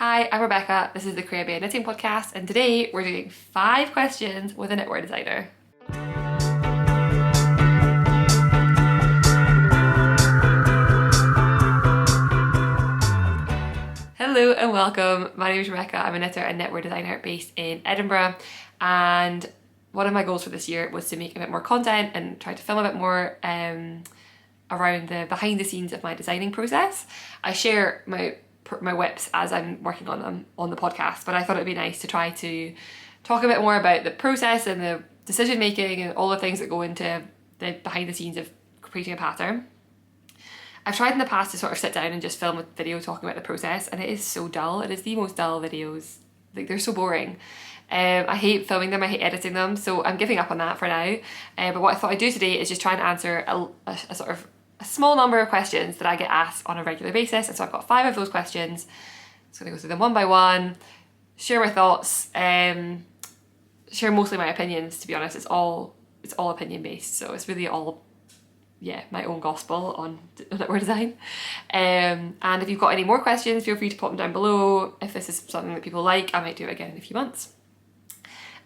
Hi, I'm Rebecca. This is the Creabea Knitting podcast, and today we're doing 5 questions with a knitwear designer. Hello and welcome. My name is Rebecca. I'm a knitter and knitwear designer based in Edinburgh, and one of my goals for this year was to make a bit more content and try to film a bit more around the behind the scenes of my designing process. I share my whips as I'm working on them on the podcast, but I thought it'd be nice to try to talk a bit more about the process and the decision making and all the things that go into the behind the scenes of creating a pattern. I've tried in the past to sort of sit down and just film a video talking about the process, and it is so dull. It is the most dull videos. Like, they're so boring. I hate filming them, I hate editing them, so I'm giving up on that for now. But what I thought I'd do today is just try and answer a sort of a small number of questions that I get asked on a regular basis, and so I've got 5 of those questions. So I'm gonna go through them one by one, share my thoughts, share mostly my opinions. To be honest, it's all opinion based, so it's really all my own gospel on knitwear design. And if you've got any more questions, feel free to pop them down below. If this is something that people like, I might do it again in a few months.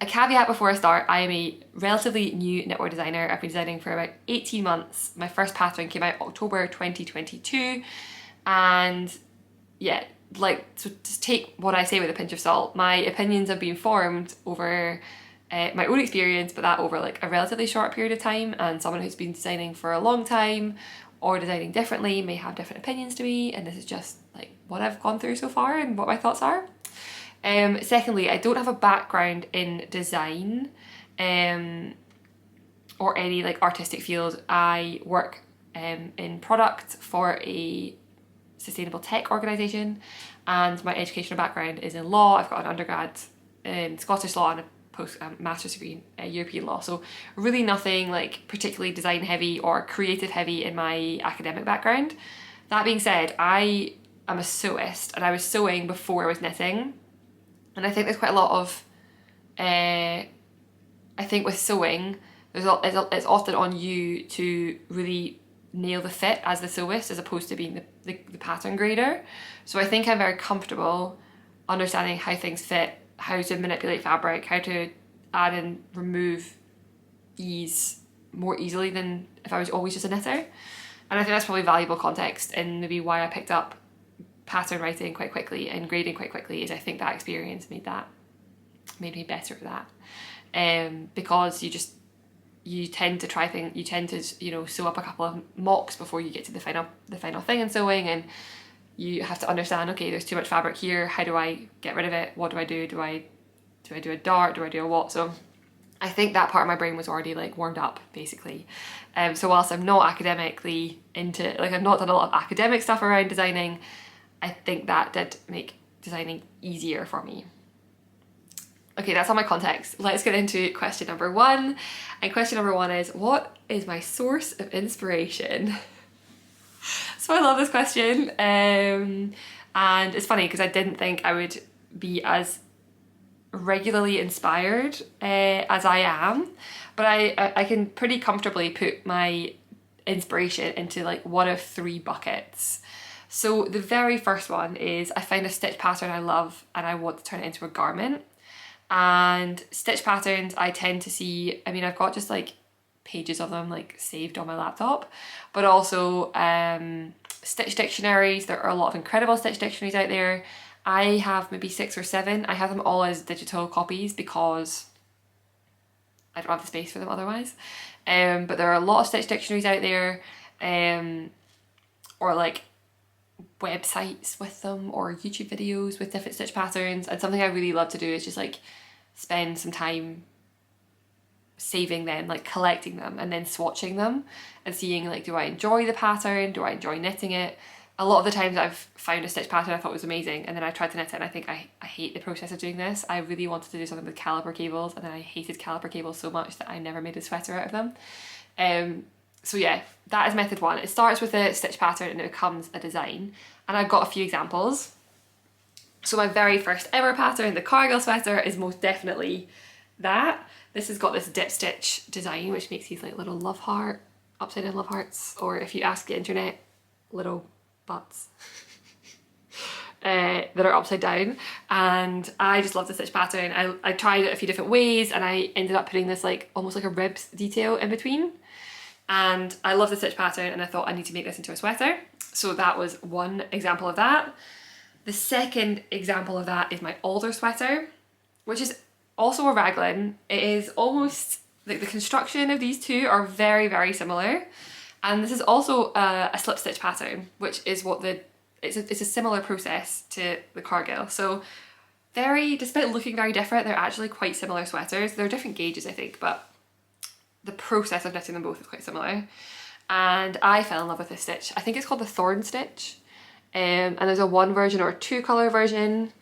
A caveat before I start: I am a relatively new knitwear designer. I've been designing for about 18 months. My first pattern came out October 2022, and so just take what I say with a pinch of salt. My opinions have been formed over my own experience, but that over like a relatively short period of time, and someone who's been designing for a long time or designing differently may have different opinions to me, and this is just like what I've gone through so far and what my thoughts are. Secondly, I don't have a background in design or any like artistic field. I work in product for a sustainable tech organisation, and my educational background is in law. I've got an undergrad in Scottish law and a master's degree in European law, so really nothing like particularly design heavy or creative heavy in my academic background. That being said, I am a sewist, and I was sewing before I was knitting, and I think there's quite a lot of I think with sewing it's often on you to really nail the fit as the sewist as opposed to being the pattern grader. So I think I'm very comfortable understanding how things fit, how to manipulate fabric, how to add and remove ease more easily than if I was always just a knitter. And I think that's probably valuable context and maybe why I picked up pattern writing quite quickly and grading quite quickly, is I think that experience made me better at that. Because you tend to try things, you tend to sew up a couple of mocks before you get to the final thing in sewing, and you have to understand, okay, there's too much fabric here, how do I get rid of it? What do I do? Do I do a dart? Do I do a what? So I think that part of my brain was already like warmed up, basically. So whilst I'm not academically into, like, I've not done a lot of academic stuff around designing, I think that did make designing easier for me. Okay, that's all my context. Let's get into question number 1. And question number 1 is, what is my source of inspiration? So I love this question, and it's funny because I didn't think I would be as regularly inspired as I am, but I can pretty comfortably put my inspiration into like one of 3 buckets. So the very first one is I find a stitch pattern I love and I want to turn it into a garment. And stitch patterns I tend to see, I mean, I've got just like pages of them like saved on my laptop, but also stitch dictionaries. There are a lot of incredible stitch dictionaries out there. I have maybe 6 or 7. I have them all as digital copies because I don't have the space for them otherwise. But there are a lot of stitch dictionaries out there, or like websites with them, or YouTube videos with different stitch patterns. And something I really love to do is just like spend some time saving them, like collecting them and then swatching them and seeing like, do I enjoy the pattern? Do I enjoy knitting it? A lot of the times I've found a stitch pattern I thought was amazing, and then I tried to knit it and I think I hate the process of doing this. I really wanted to do something with caliper cables, and then I hated caliper cables so much that I never made a sweater out of them. So yeah, that is method 1. It starts with a stitch pattern and it becomes a design, and I've got a few examples. So my very first ever pattern, the Cargill sweater, is most definitely that. This has got this dip stitch design, which makes these like little love heart, upside down love hearts, or if you ask the internet, little butts. that are upside down, and I just love the stitch pattern. I tried it a few different ways, and I ended up putting this like almost like a ribs detail in between, and I love the stitch pattern, and I thought I need to make this into a sweater. So that was one example of that. The second example of that is my alder sweater, which is also a raglan. It is almost like the construction of these two are very, very similar. And this is also a slip stitch pattern, which is what it's a similar process to the Cargill. So despite looking very different, they're actually quite similar sweaters. They're different gauges, I think, but the process of knitting them both is quite similar. And I fell in love with this stitch. I think it's called the thorn stitch. And there's a 1 version or a 2 colour version.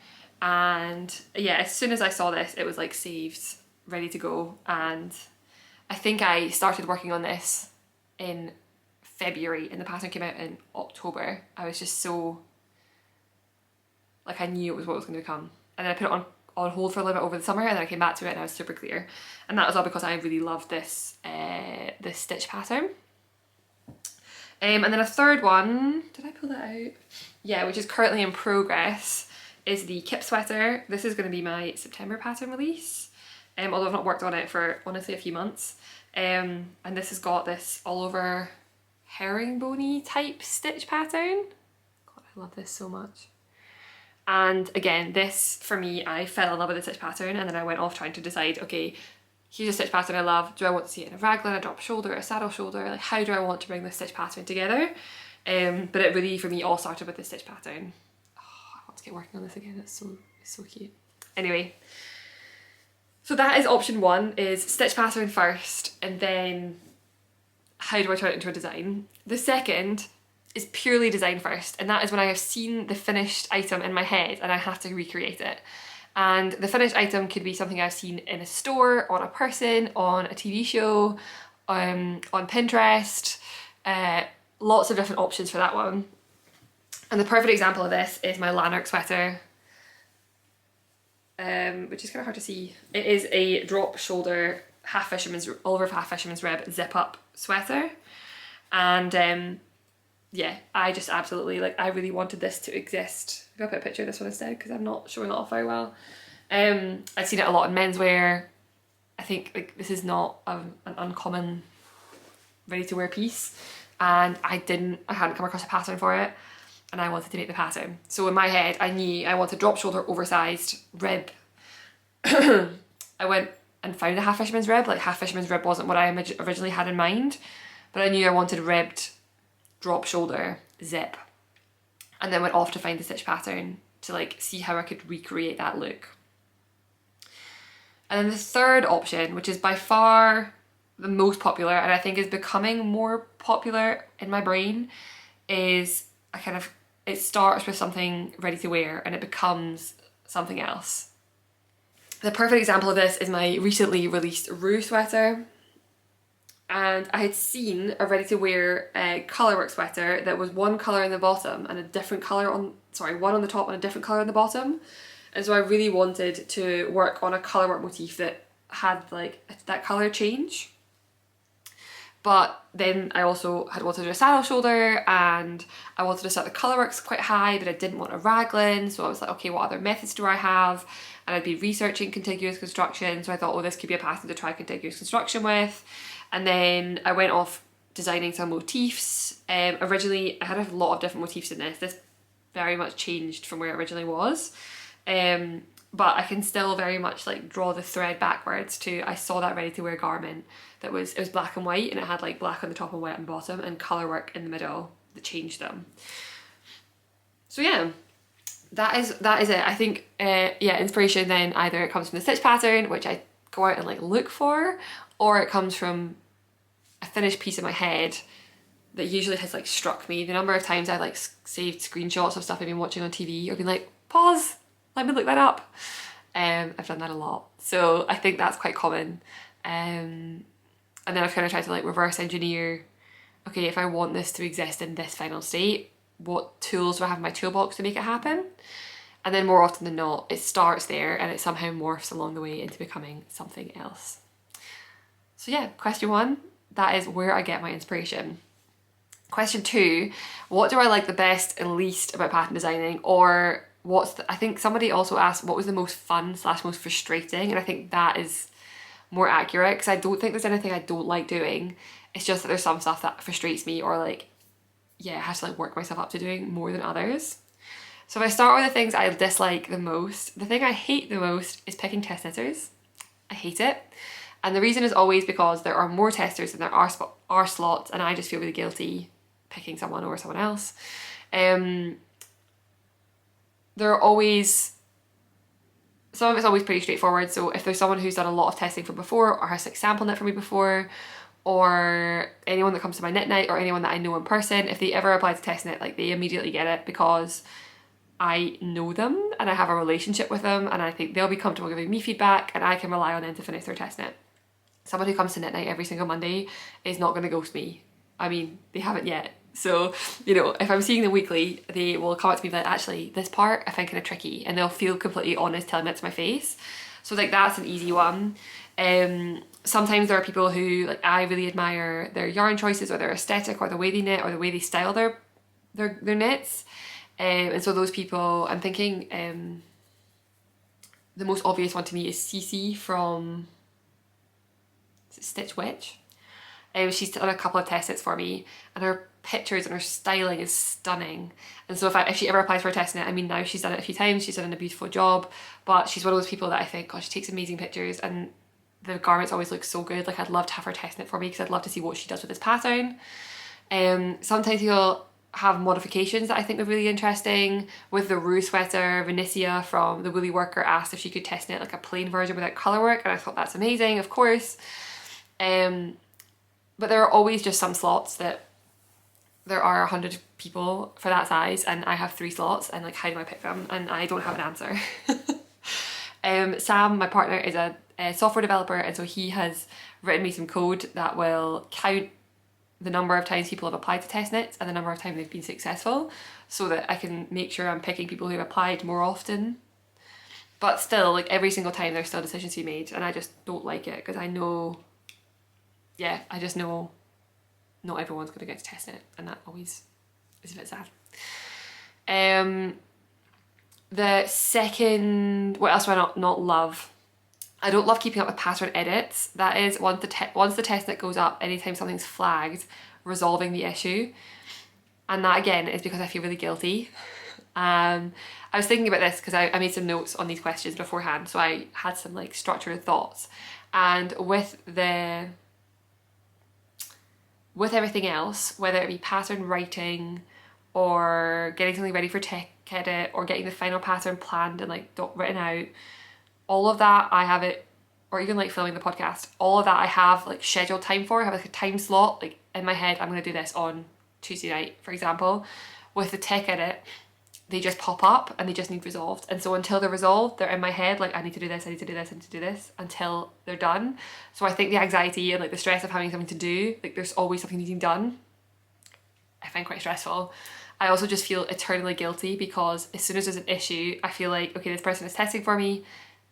And yeah, as soon as I saw this, it was like saved, ready to go. And I think I started working on this in February and the pattern came out in October. I was just so, like, I knew it was what was going to come. And then I put it on hold for a little bit over the summer, and then I came back to it and I was super clear. And that was all because I really loved this stitch pattern. And then a third one, did I pull that out? Yeah, which is currently in progress, is the Kip sweater. This is going to be my September pattern release, although I've not worked on it for honestly a few months. And this has got this all over herringbone type stitch pattern. God, I love this so much. And again, this for me, I fell in love with the stitch pattern, and then I went off trying to decide, okay, here's a stitch pattern I love. Do I want to see it in a raglan, a drop shoulder, a saddle shoulder? Like, how do I want to bring this stitch pattern together? But it really, for me, all started with the stitch pattern. Oh, I want to get working on this again. It's so cute. Anyway, so that is option 1, is stitch pattern first, and then how do I turn it into a design? The second is purely design first, and that is when I have seen the finished item in my head and I have to recreate it. And the finished item could be something I've seen in a store, on a person, on a TV show, on Pinterest, lots of different options for that one. And the perfect example of this is my Lanark sweater, which is kind of hard to see. It is a drop shoulder Oliver half fisherman's rib zip up sweater, and yeah, I just absolutely, like, I really wanted this to exist. Maybe I'll put a picture of this one instead because I'm not showing it off very well. I've seen it a lot in menswear. I think, like, this is not an uncommon ready to wear piece, and I hadn't come across a pattern for it, and I wanted to make the pattern. So in my head, I knew I wanted drop shoulder oversized rib. I went and found a half fisherman's rib. Like, half fisherman's rib wasn't what I originally had in mind, but I knew I wanted ribbed drop shoulder zip, and then went off to find the stitch pattern to, like, see how I could recreate that look. And then the third option, which is by far the most popular, and I think is becoming more popular in my brain, is it starts with something ready to wear and it becomes something else. The perfect example of this is my recently released Rue sweater. And I had seen a ready to wear colourwork sweater that was one colour in the bottom and a different colour one on the top and a different colour on the bottom. And so I really wanted to work on a colourwork motif that had, like, that colour change. But then I also had wanted to do a saddle shoulder, and I wanted to set the colourworks quite high, but I didn't want a raglan. So I was like, okay, what other methods do I have? And I'd been researching contiguous construction, so I thought, oh, this could be a pattern to try contiguous construction with. And then I went off designing some motifs. Originally, I had a lot of different motifs in this. This very much changed from where it originally was. But I can still very much, like, draw the thread backwards to, I saw that ready to wear garment it was black and white, and it had, like, black on the top and white on the bottom and colour work in the middle that changed them. So yeah, that is it. I think, yeah, inspiration then either it comes from the stitch pattern, which I go out and, like, look for, or it comes from a finished piece in my head that usually has, like, struck me. The number of times I've, like, saved screenshots of stuff I've been watching on TV or been like, pause, let me look that up. I've done that a lot. So I think that's quite common. And then I've kind of tried to, like, reverse engineer, okay, if I want this to exist in this final state, what tools do I have in my toolbox to make it happen? And then more often than not, it starts there and it somehow morphs along the way into becoming something else. So yeah, question 1, that is where I get my inspiration. Question 2, what do I like the best and least about pattern designing? Or I think somebody also asked what was the most fun / most frustrating, and I think that is more accurate, because I don't think there's anything I don't like doing. It's just that there's some stuff that frustrates me, or like, yeah, I have to like work myself up to doing more than others. So if I start with the things I dislike the most, the thing I hate the most is picking test knitters. I hate it. And the reason is always because there are more testers than there are slots, and I just feel really guilty picking someone over someone else. There are always, some of it's always pretty straightforward. So if there's someone who's done a lot of testing from before, or has like sample knit for me before, or anyone that comes to my knit night, or anyone that I know in person, if they ever apply to test knit, like they immediately get it because I know them and I have a relationship with them, and I think they'll be comfortable giving me feedback, and I can rely on them to finish their test knit. Someone who comes to knit night every single Monday is not going to ghost me. I mean, they haven't yet. So, you know, if I'm seeing them weekly, they will come up to me like, actually, this part I find kind of tricky, and they'll feel completely honest telling me it to my face. So like that's an easy one. Sometimes there are people who like I really admire their yarn choices, or their aesthetic, or the way they knit, or the way they style their knits. And so those people, I'm thinking the most obvious one to me is Cece from Stitch Witch. She's done a couple of test knits for me, and her pictures and her styling is stunning. And so if she ever applies for a test knit, I mean, now she's done it a few times, she's done a beautiful job, but she's one of those people that I think, gosh, she takes amazing pictures, and the garments always look so good. Like I'd love to have her test knit for me, because I'd love to see what she does with this pattern. Sometimes you'll have modifications that I think are really interesting. With the Rue sweater, Vinicia from the Woolly Worker asked if she could test knit like a plain version without colour work, and I thought that's amazing, of course. But there are always just some slots that there are 100 people for that size, and I have 3 slots, and like how do I pick them? And I don't have an answer. Sam, my partner, is a software developer, and so he has written me some code that will count the number of times people have applied to test knits and the number of times they've been successful, so that I can make sure I'm picking people who've applied more often. But still, like every single time there's still decisions to be made, and I just don't like it, because I know, yeah, I just know not everyone's going to get to test it, and that always is a bit sad. The second, what else do I not love? I don't love keeping up with pattern edits. That is, once the test knit goes up, anytime something's flagged, resolving the issue. And that again is because I feel really guilty. I was thinking about this because I made some notes on these questions beforehand, so I had some like structured thoughts. And with everything else, whether it be pattern writing, or getting something ready for tech edit, or getting the final pattern planned and like written out, all of that I have it, or even like filming the podcast, all of that I have like scheduled time for. I have like a time slot, like in my head, I'm going to do this on Tuesday night, for example. With the tech edit, they just pop up and they just need resolved. And so until they're resolved, they're in my head, like I need to do this, I need to do this, I need to do this, until they're done. So I think the anxiety and like the stress of having something to do, like there's always something needing done, I find quite stressful. I also just feel eternally guilty, because as soon as there's an issue, I feel like, okay, this person is testing for me,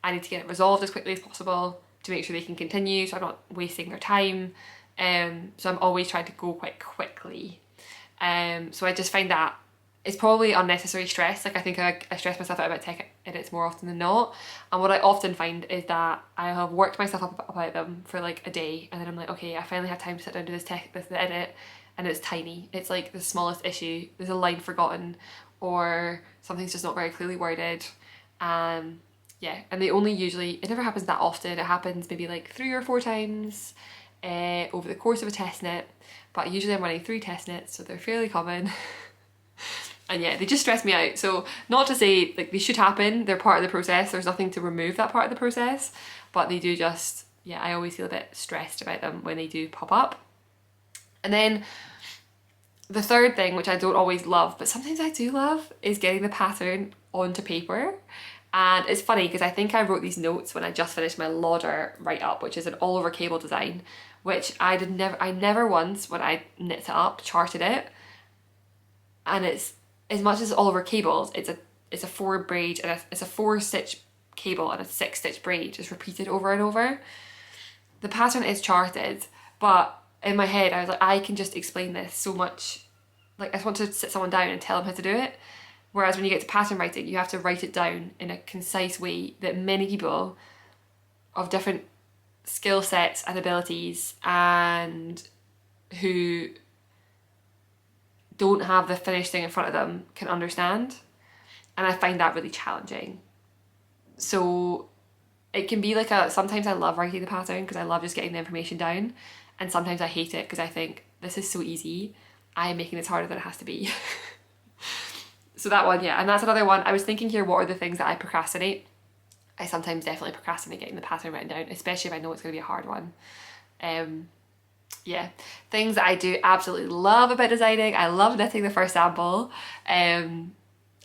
I need to get it resolved as quickly as possible to make sure they can continue, so I'm not wasting their time. So I'm always trying to go quite quickly. So I just find that it's probably unnecessary stress. Like I think I stress myself out about tech edits more often than not. And what I often find is that I have worked myself up about them for like a day, and then I'm like, okay, I finally have time to sit down to this edit, and it's tiny. It's like the smallest issue. There's a line forgotten, or something's just not very clearly worded. Yeah, and they only usually, it never happens that often. It happens maybe like 3 or 4 times over the course of a test knit, but usually I'm running 3 test knits, so they're fairly common. And yeah, they just stress me out. So not to say like they should happen, they're part of the process, there's nothing to remove that part of the process, but they do just, yeah, I always feel a bit stressed about them when they do pop up. And then the third thing, which I don't always love, but sometimes I do love, is getting the pattern onto paper. And it's funny because I think I wrote these notes when I just finished my Lauder write-up, which is an all-over cable design, which I never once, when I knit it up, charted it. And it's, as much as all over cables, it's a 4 braid, and it's a 4-stitch cable and a 6-stitch braid, just repeated over and over. The pattern is charted, but in my head I was like, I can just explain this so much like I just want to sit someone down and tell them how to do it. Whereas when you get to pattern writing, you have to write it down in a concise way that many people of different skill sets and abilities and who don't have the finished thing in front of them can understand. And I find that really challenging. So it can be like sometimes I love writing the pattern because I love just getting the information down, and sometimes I hate it because I think this is so easy, I am making this harder than it has to be. So that one, yeah, and that's another one. I was thinking here, what are the things that I procrastinate? I sometimes definitely procrastinate getting the pattern written down, especially if I know it's going to be a hard one. Yeah, things that I do absolutely love about designing. I love knitting the first sample.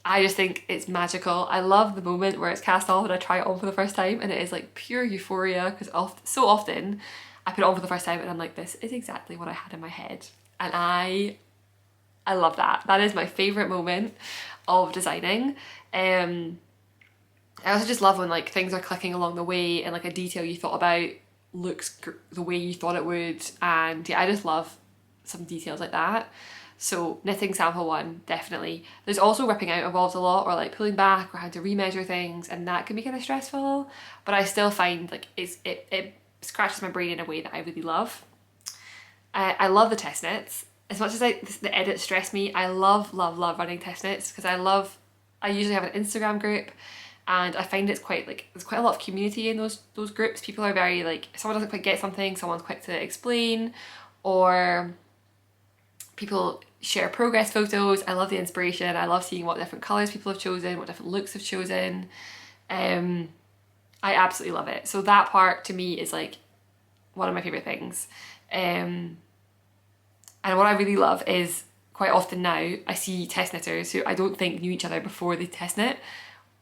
I just think it's magical. I love the moment where it's cast off and I try it on for the first time, and it is like pure euphoria because so often I put it on for the first time and I'm like, this is exactly what I had in my head, and I love that. That is my favourite moment of designing. I also just love when like things are clicking along the way and like a detail you thought about looks the way you thought it would, and yeah, I just love some details like that. So knitting sample one, definitely. There's also ripping out involved a lot, or like pulling back, or having to remeasure things, and that can be kind of stressful, but I still find like it scratches my brain in a way that I really love. I love the test knits. As much as the edits stress me, I love running test knits because I usually have an Instagram group, and I find it's quite like, there's quite a lot of community in those groups. People are very like, if someone doesn't quite get something, someone's quick to explain, or people share progress photos. I love the inspiration. I love seeing what different colours people have chosen, what different looks have chosen. I absolutely love it. So that part to me is like one of my favourite things. And what I really love is quite often now I see test knitters who I don't think knew each other before they test knit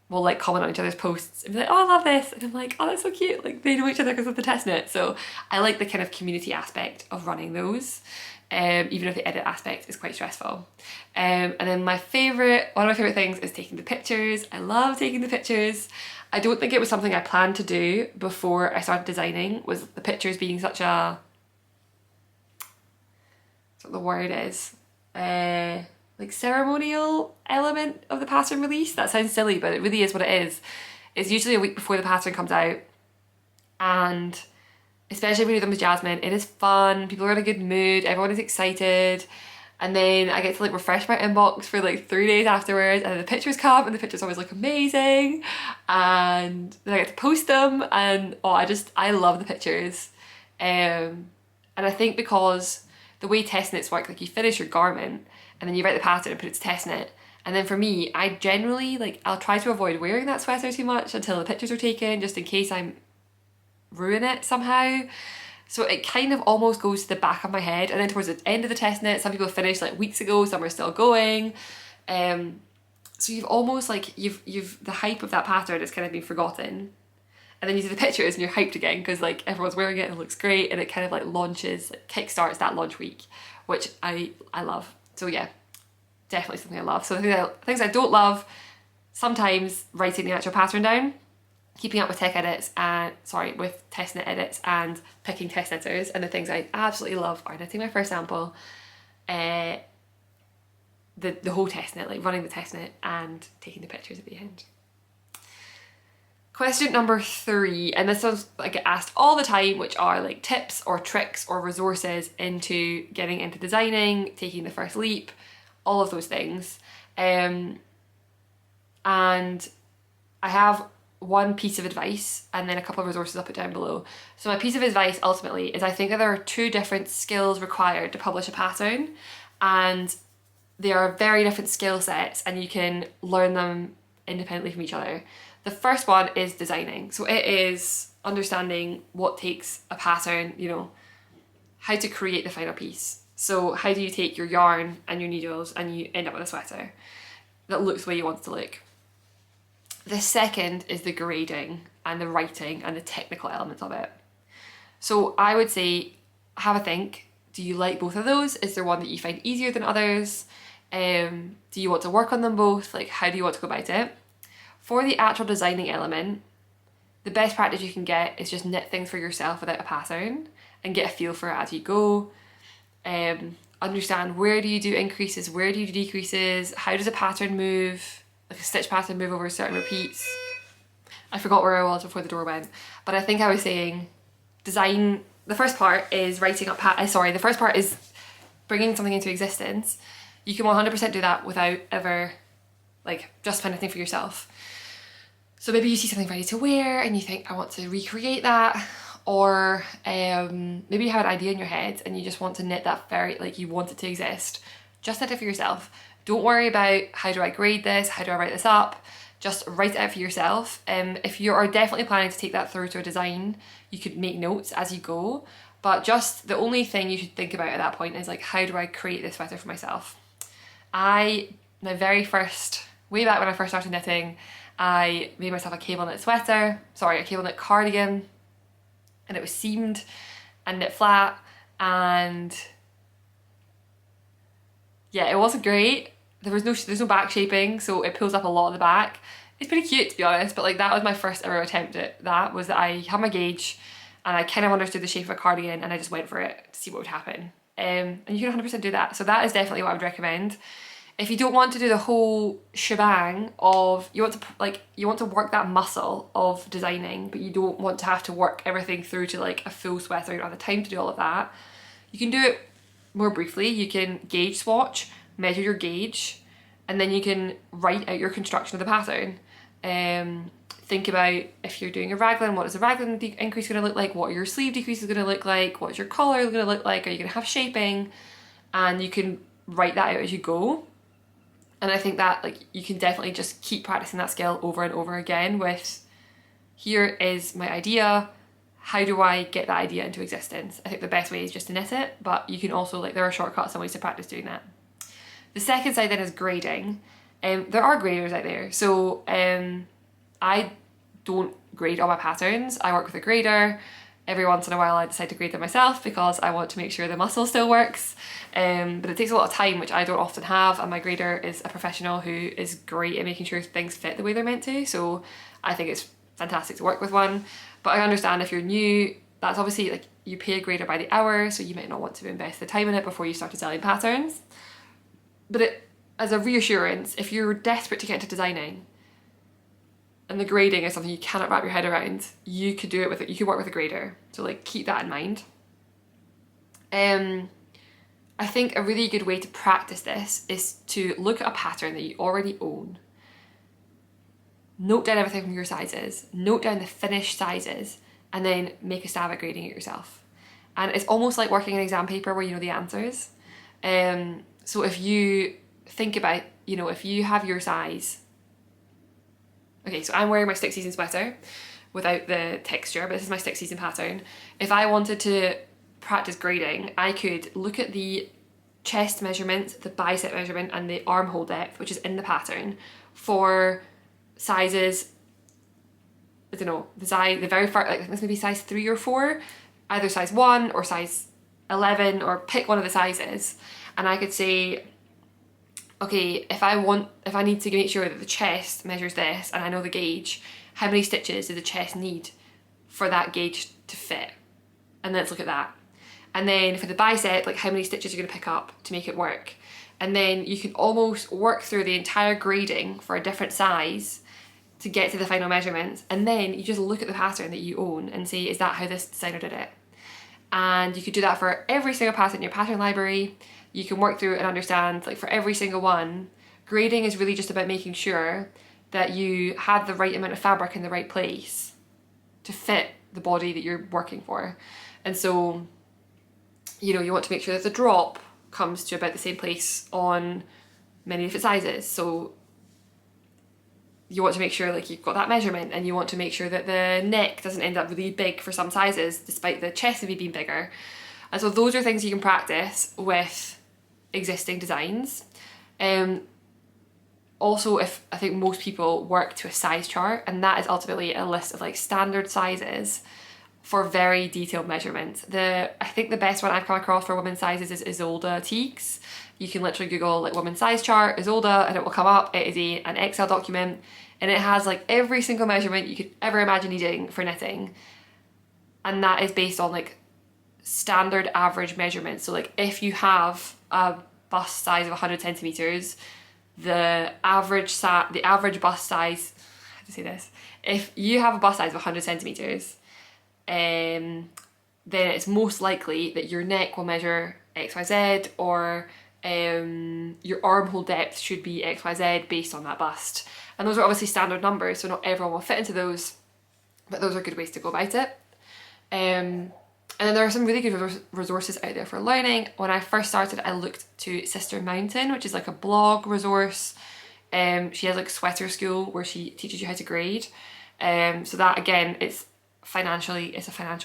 will like comment on each other's posts and be like, oh, I love this, and I'm like, oh, that's so cute, like they know each other because of the test knit. So I like the kind of community aspect of running those, even if the edit aspect is quite stressful. And then one of my favourite things is taking the pictures. I love taking the pictures. I don't think it was something I planned to do before I started designing, was the pictures being such a, what the word is, like ceremonial element of the pattern release. That sounds silly, but it really is what it is. It's usually a week before the pattern comes out, and especially when you do them with Jasmine, it is fun, people are in a good mood, everyone is excited, and then I get to like refresh my inbox for like 3 days afterwards, and then the pictures come and the pictures always look amazing, and then I get to post them, and oh, I love the pictures. And I think because the way test knits work, like you finish your garment and then you write the pattern and put it to test knit, and then for me, I generally like, I'll try to avoid wearing that sweater too much until the pictures are taken, just in case I ruin it somehow. So it kind of almost goes to the back of my head, and then towards the end of the test knit, some people finished like weeks ago, some are still going. So you've almost like, you've the hype of that pattern has kind of been forgotten. And then you see the pictures and you're hyped again because like everyone's wearing it and it looks great, and it kind of like launches, like kickstarts that launch week, which I love. So yeah, definitely something I love. So the things I don't love, sometimes writing the actual pattern down, keeping up with with test knit edits and picking test knitters, and the things I absolutely love are knitting my first sample, the whole test knit, like running the test knit and taking the pictures at the end. Question number 3, and this is I get asked all the time, which are like tips or tricks or resources into getting into designing, taking the first leap, all of those things. And I have one piece of advice and then a couple of resources I'll put down below. So my piece of advice ultimately is I think that there are 2 different skills required to publish a pattern, and they are very different skill sets, and you can learn them independently from each other. The first one is designing. So it is understanding what takes a pattern, you know, how to create the final piece. So how do you take your yarn and your needles and you end up with a sweater that looks the way you want it to look. The second is the grading and the writing and the technical elements of it. So I would say, have a think. Do you like both of those? Is there one that you find easier than others? Do you want to work on them both? Like, how do you want to go about it? For the actual designing element, the best practice you can get is just knit things for yourself without a pattern and get a feel for it as you go. understand where do you do increases, where do you do decreases, how does a pattern move, like a stitch pattern move over certain repeats. I forgot where I was before the door went, but I think I was saying design, the first part is writing up, the first part is bringing something into existence. You can 100% do that without ever like justifying anything for yourself. So maybe you see something ready to wear and you think, I want to recreate that. Or maybe you have an idea in your head and you just want to knit that like you want it to exist. Just knit it for yourself. Don't worry about how do I grade this, how do I write this up. Just write it out for yourself. If you are definitely planning to take that through to a design, you could make notes as you go. But just the only thing you should think about at that point is like, how do I create this sweater for myself? Way back when I first started knitting, I made myself a cable knit a cable knit cardigan, and it was seamed and knit flat, and yeah, it wasn't great. There's no back shaping, so it pulls up a lot of the back. It's pretty cute, to be honest, but like that was my first ever attempt at that, was that I had my gauge and I kind of understood the shape of a cardigan and I just went for it to see what would happen. And you can 100% do that. So that is definitely what I would recommend. If you don't want to do the whole shebang of, you want to work that muscle of designing, but you don't want to have to work everything through to like a full sweater, you don't have the time to do all of that, you can do it more briefly. You can gauge swatch, measure your gauge, and then you can write out your construction of the pattern. Think about, if you're doing a raglan, what is the raglan increase going to look like? What are your sleeve decreases going to look like? What's your collar going to look like? Are you going to have shaping? And you can write that out as you go. And I think that like you can definitely just keep practicing that skill over and over again with, here is my idea, how do I get that idea into existence? I think the best way is just to knit it, but you can also, like, there are shortcuts and ways to practice doing that. The second side then is grading. There are graders out there. So I don't grade all my patterns. I work with a grader. Every once in a while I decide to grade them myself because I want to make sure the muscle still works. But it takes a lot of time, which I don't often have, and my grader is a professional who is great at making sure things fit the way they're meant to, so I think it's fantastic to work with one. But I understand if you're new, that's obviously, like, you pay a grader by the hour, so you might not want to invest the time in it before you started selling patterns. But as a reassurance, if you're desperate to get into designing, and the grading is something you cannot wrap your head around, you could do it with it. You could work with a grader. So like, keep that in mind. I think a really good way to practice this is to look at a pattern that you already own. Note down everything from your sizes, note down the finished sizes, and then make a stab at grading it yourself. And it's almost like working an exam paper where you know the answers. So if you think about, if you have your size. Okay, so I'm wearing my stick season sweater without the texture, but this is my stick season pattern. If I wanted to practice grading, I could look at the chest measurement, the bicep measurement, and the armhole depth, which is in the pattern, for sizes, I don't know, the very far, like this maybe size 3 or 4, either size 1 or size 11, or pick one of the sizes, and I could say, okay, if I need to make sure that the chest measures this and I know the gauge, how many stitches does the chest need for that gauge to fit? And let's look at that. And then for the bicep, like, how many stitches you're going to pick up to make it work. And then you can almost work through the entire grading for a different size to get to the final measurements. And then you just look at the pattern that you own and say, is that how this designer did it? And you could do that for every single pattern in your pattern library. You can work through it and understand, like, for every single one, grading is really just about making sure that you had the right amount of fabric in the right place to fit the body that you're working for. And so, you want to make sure that the drop comes to about the same place on many different sizes. So you want to make sure, like, you've got that measurement, and you want to make sure that the neck doesn't end up really big for some sizes despite the chest maybe being bigger. And so those are things you can practice with existing designs. Also, I think most people work to a size chart, and that is ultimately a list of like standard sizes for very detailed measurements. I think the best one I've come across for women's sizes is Isolde Teagues. You can literally Google like women's size chart, Isolde, and it will come up. It is an Excel document, and it has like every single measurement you could ever imagine needing for knitting. And that is based on like standard average measurements. So like if you have a bust size of 100 centimeters, the average bust size, how to say this, if you have a bust size of 100 centimeters, then it's most likely that your neck will measure XYZ, or your armhole depth should be XYZ based on that bust. And those are obviously standard numbers, so not everyone will fit into those, but those are good ways to go about it. And then there are some really good resources out there for learning. When I first started, I looked to Sister Mountain, which is like a blog resource. She has like Sweater School where she teaches you how to grade. So that, again, it's a financial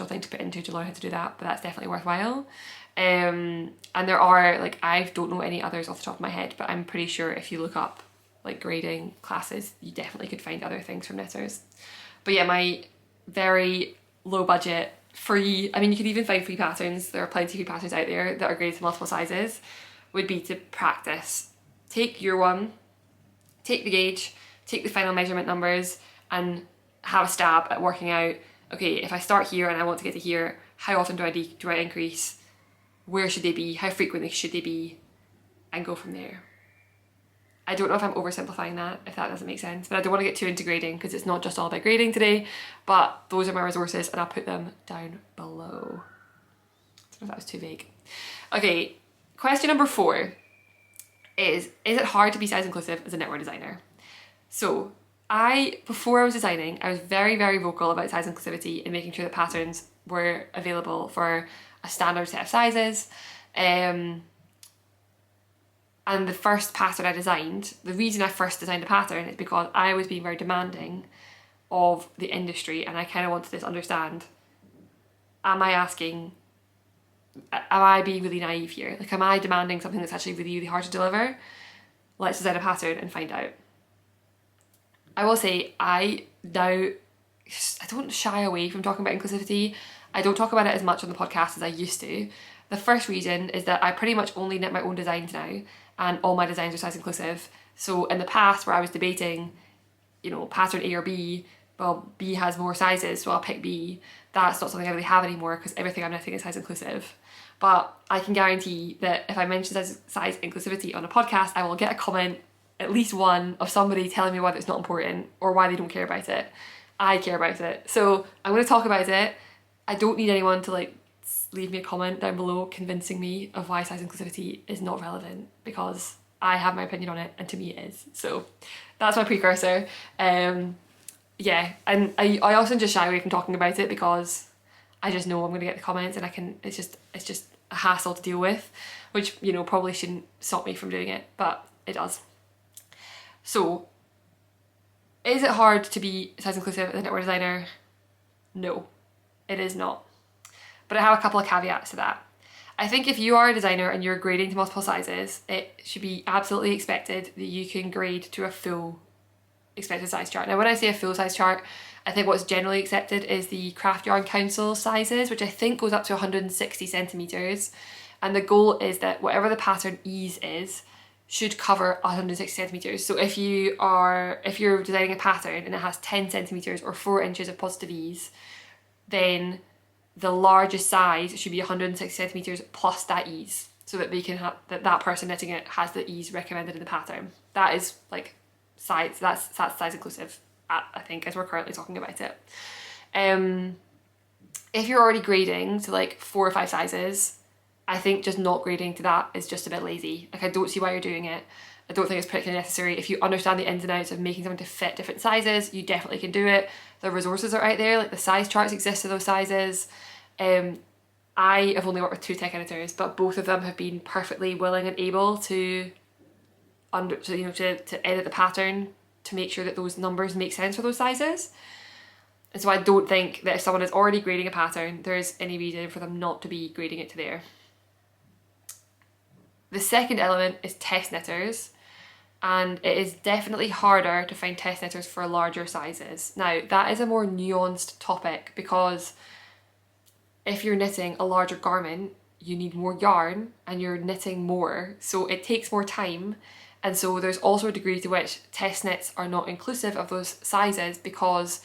thing to put into to learn how to do that, but that's definitely worthwhile. And there are, like, I don't know any others off the top of my head, but I'm pretty sure if you look up like grading classes, you definitely could find other things from knitters. But yeah, my very low budget, free, I mean, you could even find free patterns, there are plenty of free patterns out there that are graded to multiple sizes, would be to practice. Take your one, take the gauge, take the final measurement numbers, and have a stab at working out, okay, if I start here and I want to get to here, how often do I increase? Where should they be? How frequently should they be? And go from there. I don't know if I'm oversimplifying that, if that doesn't make sense, but I don't want to get too into grading because it's not just all about grading today, but those are my resources and I'll put them down below. I don't know if that was too vague. Okay, question number 4 is it hard to be size inclusive as a knitwear designer? So before I was designing, I was very, very vocal about size inclusivity and making sure that patterns were available for a standard set of sizes. And the first pattern I designed, the reason I first designed a pattern is because I was being very demanding of the industry, and I kind of wanted to understand, am I being really naive here? Like, am I demanding something that's actually really, really hard to deliver? Let's design a pattern and find out. I will say, I don't shy away from talking about inclusivity. I don't talk about it as much on the podcast as I used to. The first reason is that I pretty much only knit my own designs now, and all my designs are size inclusive. So in the past, where I was debating, pattern A or B, well, B has more sizes, so I'll pick B. That's not something I really have anymore because everything I'm knitting is size inclusive. But I can guarantee that if I mention size inclusivity on a podcast, I will get a comment, at least one, of somebody telling me why it's not important or why they don't care about it. I care about it. So I'm going to talk about it. I don't need anyone to leave me a comment down below convincing me of why size inclusivity is not relevant, because I have my opinion on it and to me it is. So that's my precursor. Yeah, and I often just shy away from talking about it because I just know I'm going to get the comments, and it's just a hassle to deal with, which probably shouldn't stop me from doing it, but it does. So is it hard to be size inclusive as a knitwear designer? No, it is not. But I have a couple of caveats to that. I think if you are a designer and you're grading to multiple sizes, it should be absolutely expected that you can grade to a full expected size chart. Now, when I say a full size chart, I think what's generally accepted is the Craft Yarn Council sizes, which I think goes up to 160 centimeters. And the goal is that whatever the pattern ease is, should cover 160 centimeters. So if you're designing a pattern and it has 10 centimeters or 4 inches of positive ease, then the largest size should be 160 centimeters plus that ease, so that they can have that person knitting it has the ease recommended in the pattern. That is that's size inclusive, I think, as we're currently talking about it. If you're already grading to 4 or 5 sizes, I think just not grading to that is just a bit lazy. I don't see why you're doing it. I don't think it's particularly necessary. If you understand the ins and outs of making something to fit different sizes, you definitely can do it. The resources are out there, the size charts exist for those sizes. I have only worked with 2 tech editors, but both of them have been perfectly willing and able to edit the pattern to make sure that those numbers make sense for those sizes. And so I don't think that if someone is already grading a pattern, there's any reason for them not to be grading it to there. The second element is test knitters, and it is definitely harder to find test knitters for larger sizes. Now, that is a more nuanced topic because if you're knitting a larger garment, you need more yarn and you're knitting more, so it takes more time. And so there's also a degree to which test knits are not inclusive of those sizes because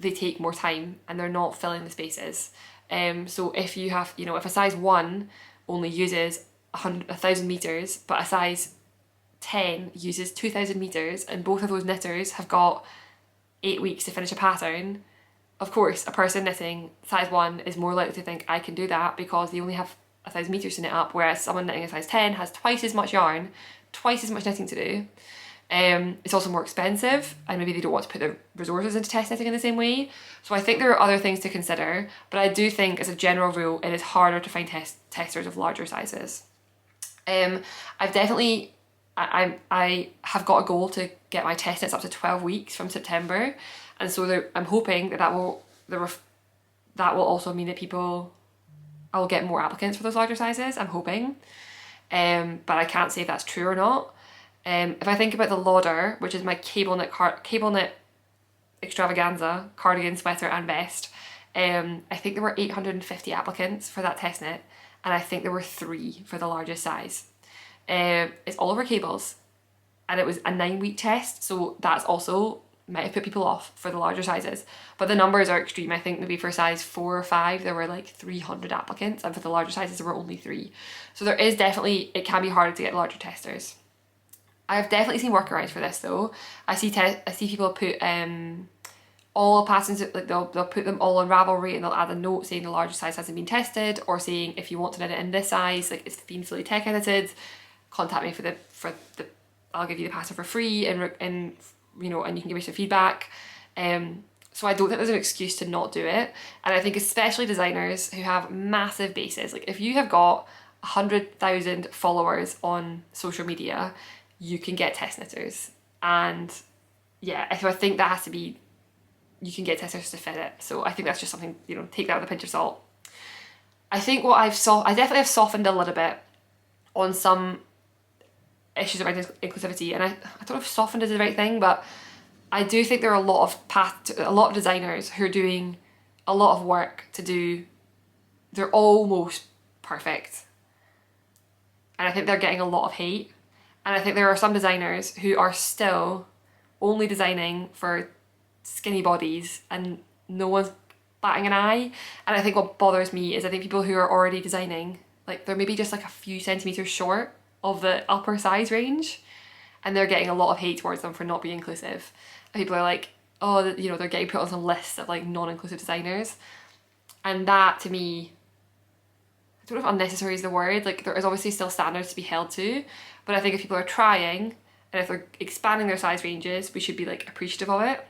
they take more time and they're not filling the spaces. So if you have, you know, if a size 1 only uses 1,000 meters, but a size 10 uses 2,000 meters, and both of those knitters have got 8 weeks to finish a pattern, of course, a person knitting size 1 is more likely to think I can do that because they only have 1,000 meters to knit up, whereas someone knitting a size 10 has twice as much yarn, twice as much knitting to do. It's also more expensive, and maybe they don't want to put their resources into test knitting in the same way. So I think there are other things to consider, but I do think as a general rule it is harder to find testers of larger sizes. I've definitely, I have got a goal to get my test knits up to 12 weeks from September, and so I'm hoping that will also mean that I will get more applicants for those larger sizes. I'm hoping, but I can't say if that's true or not. If I think about the Lauder, which is my cable knit extravaganza, cardigan, sweater and vest, I think there were 850 applicants for that test knit, and I think there were 3 for the largest size. It's all over cables, and it was a 9-week test, so that's also might have put people off for the larger sizes, but the numbers are extreme. I think maybe for size 4 or 5 there were like 300 applicants, and for the larger sizes there were only 3. So there is definitely, it can be harder to get larger testers. I've definitely seen workarounds for this though. I see people put all patterns, like they'll put them all on Ravelry and they'll add a note saying the larger size hasn't been tested, or saying if you want to knit it in this size, like it's been fully tech edited, contact me for the I'll give you the pattern for free, and you know, and you can give me some feedback. So I don't think there's an excuse to not do it, and I think especially designers who have massive bases, like if you have got 100,000 followers on social media, you can get test knitters, and yeah, so I think that has to be, you can get testers to fit it. So I think that's just something, you know, take that with a pinch of salt. I think I definitely have softened a little bit on some issues around inclusivity, and I don't know if softened is the right thing, but I do think there are a lot of designers who are doing a lot of work to do, they're almost perfect, and I think they're getting a lot of hate. And I think there are some designers who are still only designing for skinny bodies and no one's batting an eye. And I think what bothers me is I think people who are already designing, like they're maybe just like a few centimetres short of the upper size range, and they're getting a lot of hate towards them for not being inclusive. And people are like, oh, you know, they're getting put on some lists of like non-inclusive designers. And that to me, I don't know if unnecessary is the word, like there is obviously still standards to be held to, but I think if people are trying and if they're expanding their size ranges, we should be like appreciative of it.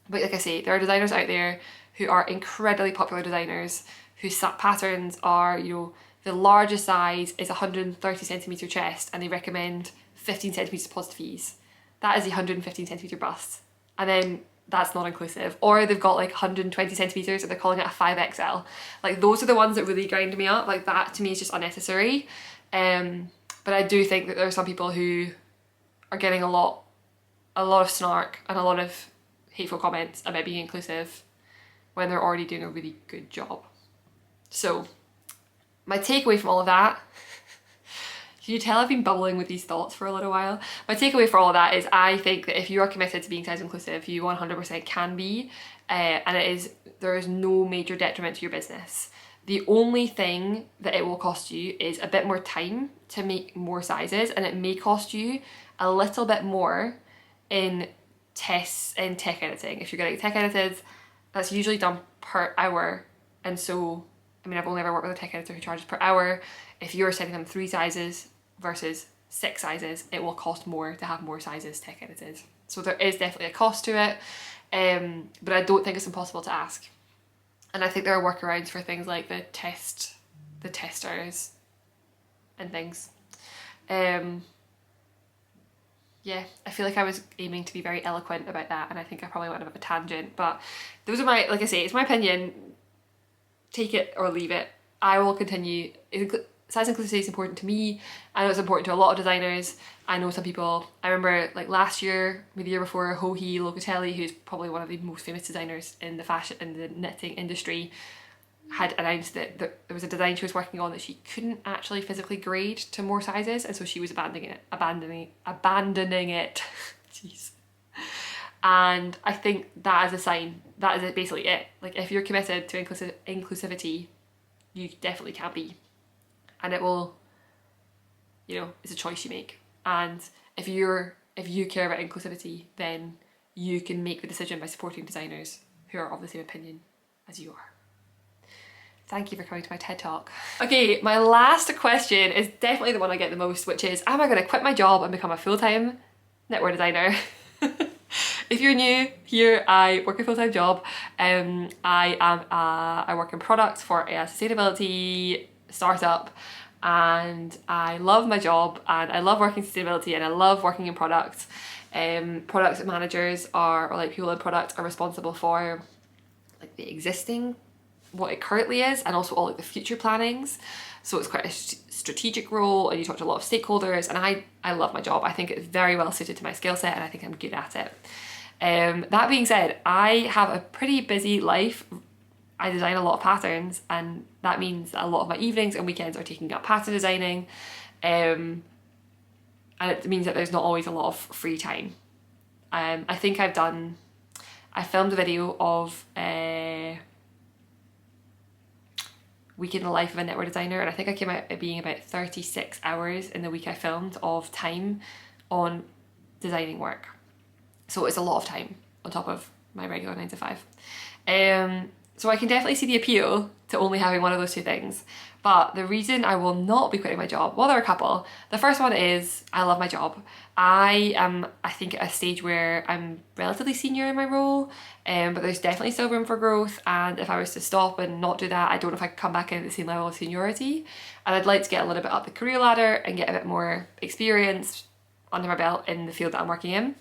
But like I say, there are designers out there who are incredibly popular designers whose patterns are, you know, the largest size is 130 centimetre chest and they recommend 15 centimetres positive ease. That is a 115 centimetre bust, and then that's not inclusive. Or they've got like 120 centimetres and they're calling it a 5XL. Like those are the ones that really grind me up. Like that to me is just unnecessary. But I do think that there are some people who are getting a lot of snark and a lot of hateful comments about being inclusive when they're already doing a really good job. So my takeaway from all of that, can you tell I've been bubbling with these thoughts for a little while? My takeaway for all of that is I think that if you are committed to being size inclusive, you 100% can be, and there is no major detriment to your business. The only thing that it will cost you is a bit more time to make more sizes, and it may cost you a little bit more in tests and tech editing. If you're getting tech edited, that's usually done per hour, and so, I mean, I've only ever worked with a tech editor who charges per hour. If you're sending them 3 sizes versus 6 sizes, it will cost more to have more sizes tech edited. So there is definitely a cost to it, but I don't think it's impossible to ask. And I think there are workarounds for things like the testers and things. Yeah, I feel like I was aiming to be very eloquent about that, and I think I probably went on a bit of a tangent, but those are my, like I say, it's my opinion. Take it or leave it. I will continue. Size inclusivity is important to me. I know it's important to a lot of designers. I know some people, I remember like last year, maybe the year before, Hohi Locatelli, who's probably one of the most famous designers in the knitting industry, had announced that there was a design she was working on that she couldn't actually physically grade to more sizes, and so she was abandoning it. Jeez. And I think that is a sign that is it, basically it. Like if you're committed to inclusivity, you definitely can be. And it will, you know, it's a choice you make. And if you care about inclusivity, then you can make the decision by supporting designers who are of the same opinion as you are. Thank you for coming to my TED Talk. Okay, my last question is definitely the one I get the most, which is, am I going to quit my job and become a full-time knitwear designer? If you're new here, I work a full-time job. I work in product for a sustainability startup, and I love my job, and I love working in sustainability, and I love working in product. Product managers or like people in product are responsible for like the existing, what it currently is, and also all like the future plannings. So it's quite a strategic role, and you talk to a lot of stakeholders, and I love my job. I think it's very well suited to my skill set, and I think I'm good at it. That being said, I have a pretty busy life. I design a lot of patterns, and that means that a lot of my evenings and weekends are taken up pattern designing, and it means that there's not always a lot of free time. I think I filmed a video of week in the life of a knitwear designer, and I think I came out at being about 36 hours in the week I filmed of time on designing work. So it's a lot of time on top of my regular 9 to 5. So I can definitely see the appeal to only having one of those two things. But the reason I will not be quitting my job, well, there are a couple. The first one is I love my job. I am, I think, at a stage where I'm relatively senior in my role, but there's definitely still room for growth. And if I was to stop and not do that, I don't know if I could come back in at the same level of seniority. And I'd like to get a little bit up the career ladder and get a bit more experience under my belt in the field that I'm working in.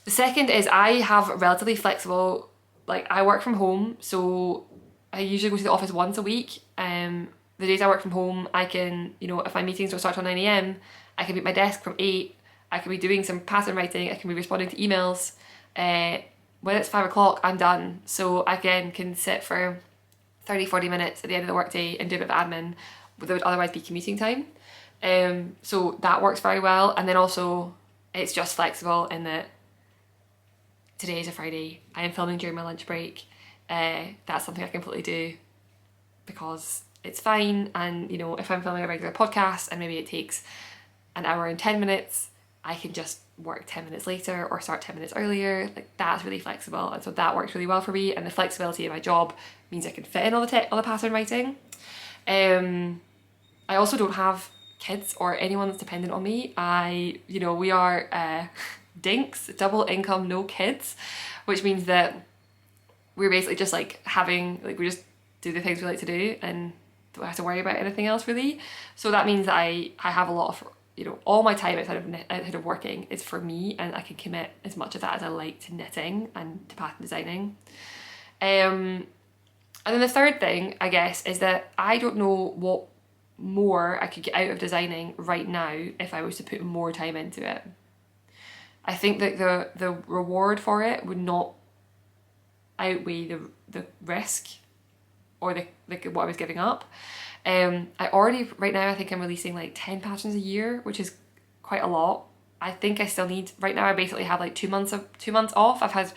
The second is I have relatively flexible, like I work from home, so I usually go to the office once a week. The days I work from home, I can, you know, if my meetings don't start till 9 AM, I can be at my desk from 8, I can be doing some pattern writing, I can be responding to emails. When it's 5 o'clock, I'm done. So I again can sit for 30-40 minutes at the end of the workday and do a bit of admin, but there would otherwise be commuting time. So that works very well. And then also it's just flexible in that today is a Friday, I am filming during my lunch break. That's something I completely do because it's fine. And you know, if I'm filming a regular podcast and maybe it takes an hour and 10 minutes, I can just work 10 minutes later or start 10 minutes earlier. Like that's really flexible, and so that works really well for me. And the flexibility of my job means I can fit in all the pattern writing. I also don't have kids or anyone that's dependent on me. We are dinks, double income, no kids, which means that we're basically just like we just do the things we like to do and don't have to worry about anything else really. So that means that I have a lot of, you know, all my time outside of working is for me, and I can commit as much of that as I like to knitting and to pattern designing. And then the third thing, I guess, is that I don't know what more I could get out of designing right now if I was to put more time into it. I think that the reward for it would not outweigh the risk or the what I was giving up. I already, right now, I think I'm releasing like 10 patterns a year, which is quite a lot. I think I still need, right now I basically have like 2 months off. I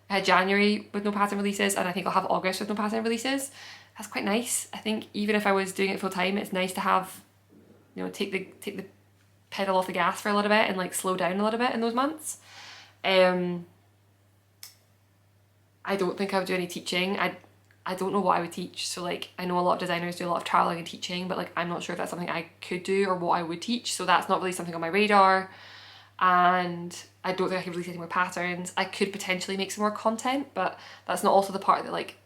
had January with no pattern releases, and I think I'll have August with no pattern releases. That's quite nice. I think even if I was doing it full time, it's nice to have, you know, take the pedal off the gas for a little bit and like slow down a little bit in those months. I don't think I would do any teaching. I don't know what I would teach. So like, I know a lot of designers do a lot of traveling and teaching, but like, I'm not sure if that's something I could do or what I would teach. So that's not really something on my radar. And I don't think I could release any more patterns. I could potentially make some more content, but that's not also the part that like,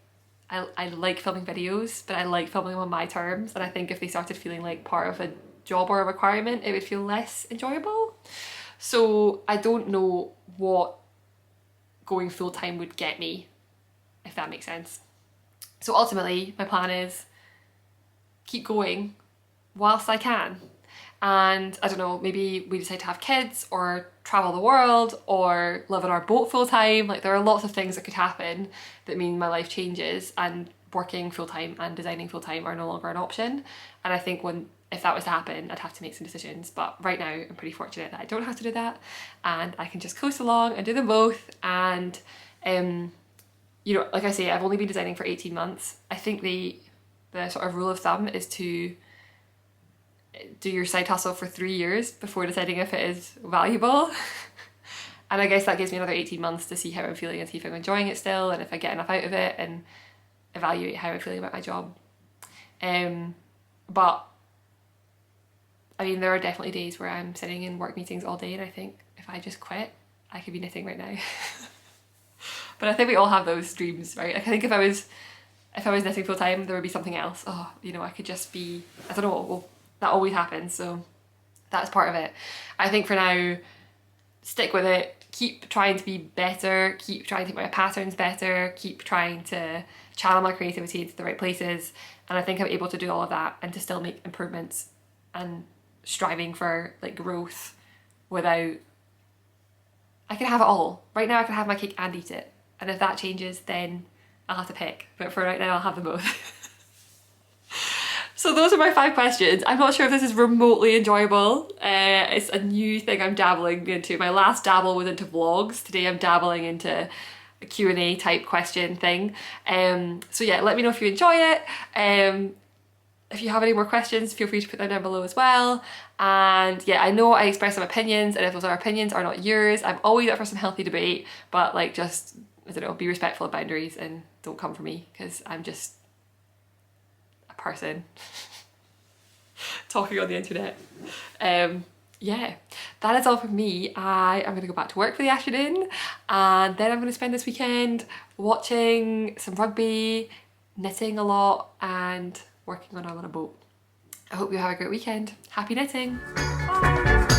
I like filming videos, but I like filming them on my terms. And I think if they started feeling like part of a job or a requirement, it would feel less enjoyable. So I don't know what going full time would get me, if that makes sense. So ultimately, my plan is keep going whilst I can. And I don't know, maybe we decide to have kids or travel the world or live on our boat full time. Like there are lots of things that could happen that mean my life changes, and working full time and designing full time are no longer an option. And I think if that was to happen, I'd have to make some decisions. But right now, I'm pretty fortunate that I don't have to do that, and I can just coast along and do them both. And you know, like I say, I've only been designing for 18 months. I think the sort of rule of thumb is to do your side hustle for 3 years before deciding if it is valuable. And I guess that gives me another 18 months to see how I'm feeling and see if I'm enjoying it still and if I get enough out of it, and evaluate how I'm feeling about my job. But I mean, there are definitely days where I'm sitting in work meetings all day and I think if I just quit, I could be knitting right now. But I think we all have those dreams, right? Like I think if I was knitting full time, there would be something else. Oh, you know, I could just be, I don't know, well, that always happens, so that's part of it. I think for now, stick with it, keep trying to be better, keep trying to make my patterns better, keep trying to channel my creativity into the right places, and I think I'm able to do all of that and to still make improvements and striving for like growth without, I can have it all. Right now I can have my cake and eat it, and if that changes then I'll have to pick, but for right now I'll have them both. So those are my 5 questions. I'm not sure if this is remotely enjoyable. It's a new thing I'm dabbling into. My last dabble was into vlogs. Today I'm dabbling into a Q&A type question thing. So yeah, let me know if you enjoy it. If you have any more questions, feel free to put them down below as well. And yeah, I know I express some opinions, and if those are opinions are not yours, I'm always up for some healthy debate, but like just, I don't know, be respectful of boundaries and don't come for me, because I'm just person talking on the internet. Yeah, that is all from me. I am gonna go back to work for the afternoon, and then I'm gonna spend this weekend watching some rugby, knitting a lot, and working on a little boat. I hope you have a great weekend. Happy knitting! Bye!